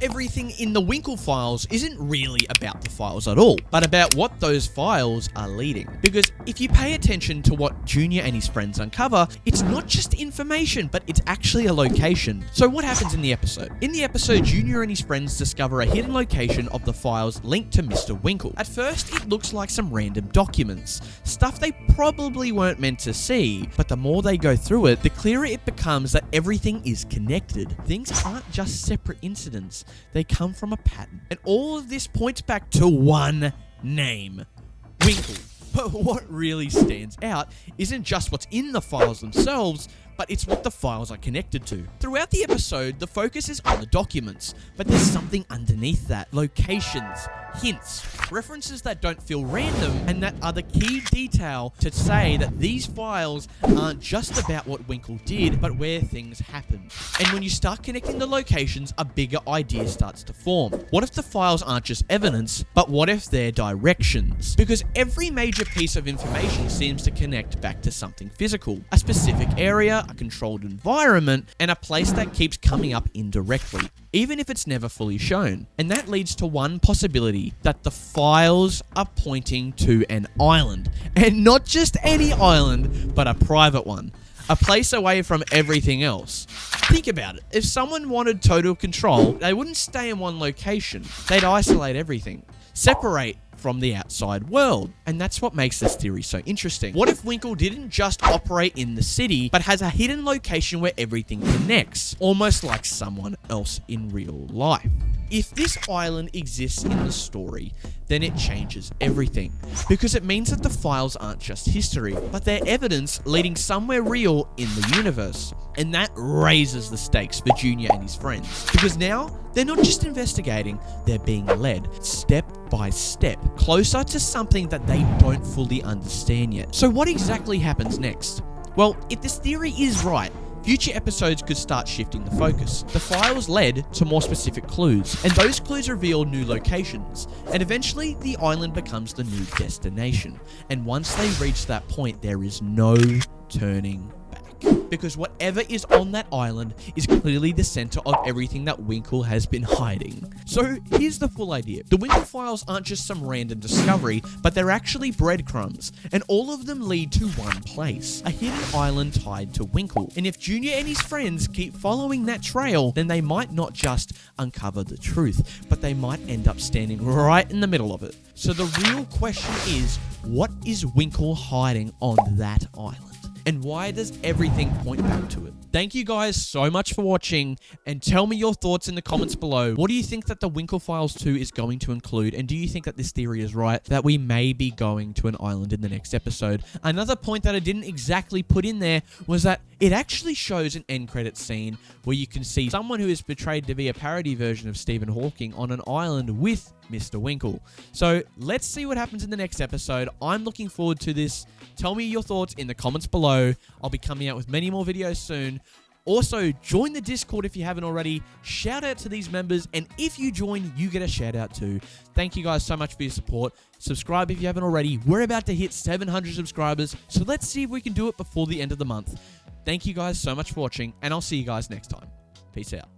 everything in the Winkle files isn't really about the files at all, but about what those files are leading. Because if you pay attention to what Junior and his friends uncover, it's not just information, but it's actually a location. So what happens in the episode? In the episode, Junior and his friends discover a hidden location of the files linked to Mr. Winkle. At first, it looks like some random documents, stuff they probably weren't meant to see, but the more they go through it, the clearer it becomes that everything is connected. Things aren't just separate incidents, they come from a pattern. And all of this points back to one name: Winkle. But what really stands out isn't just what's in the files themselves, but it's what the files are connected to. Throughout the episode, the focus is on the documents, but there's something underneath that. Locations, hints, references that don't feel random, and that are the key detail to say that these files aren't just about what Winkle did, but where things happen. And when you start connecting the locations, a bigger idea starts to form. What if the files aren't just evidence, but what if they're directions? Because every major piece of information seems to connect back to something physical, a specific area, a controlled environment, and a place that keeps coming up indirectly, even if it's never fully shown. And that leads to one possibility, that the files are pointing to an island. And not just any island, but a private one. A place away from everything else. Think about it. If someone wanted total control, they wouldn't stay in one location. They'd isolate everything. Separate from the outside world. And that's what makes this theory so interesting. What if Winkle didn't just operate in the city, but has a hidden location where everything connects, almost like someone else in real life? If this island exists in the story, then it changes everything, because it means that the files aren't just history, but they're evidence leading somewhere real in the universe. And that raises the stakes for Junior and his friends, because now they're not just investigating, they're being led step by step closer to something that they don't fully understand yet. So what exactly happens next? Well, if this theory is right, future episodes could start shifting the focus. The files led to more specific clues, and those clues reveal new locations, and eventually the island becomes the new destination. And once they reach that point, there is no turning back. Because whatever is on that island is clearly the center of everything that Winkle has been hiding. So here's the full idea. The Winkle files aren't just some random discovery, but they're actually breadcrumbs, and all of them lead to one place, a hidden island tied to Winkle. And if Junior and his friends keep following that trail, then they might not just uncover the truth, but they might end up standing right in the middle of it. So the real question is, what is Winkle hiding on that island? And why does everything point back to it? Thank you guys so much for watching, and tell me your thoughts in the comments below. What do you think that the Winkle Files 2 is going to include, and do you think that this theory is right, that we may be going to an island in the next episode? Another point that I didn't exactly put in there was that it actually shows an end credit scene where you can see someone who is portrayed to be a parody version of Stephen Hawking on an island with Mr. Winkle. So let's see what happens in the next episode. I'm looking forward to this. Tell me your thoughts in the comments below. I'll be coming out with many more videos soon. Also, join the Discord if you haven't already. Shout out to these members, and if you join, you get a shout out too. Thank you guys so much for your support. Subscribe if you haven't already. We're about to hit 700 subscribers, so let's see if we can do it before the end of the month. Thank you guys so much for watching, and I'll see you guys next time. Peace out.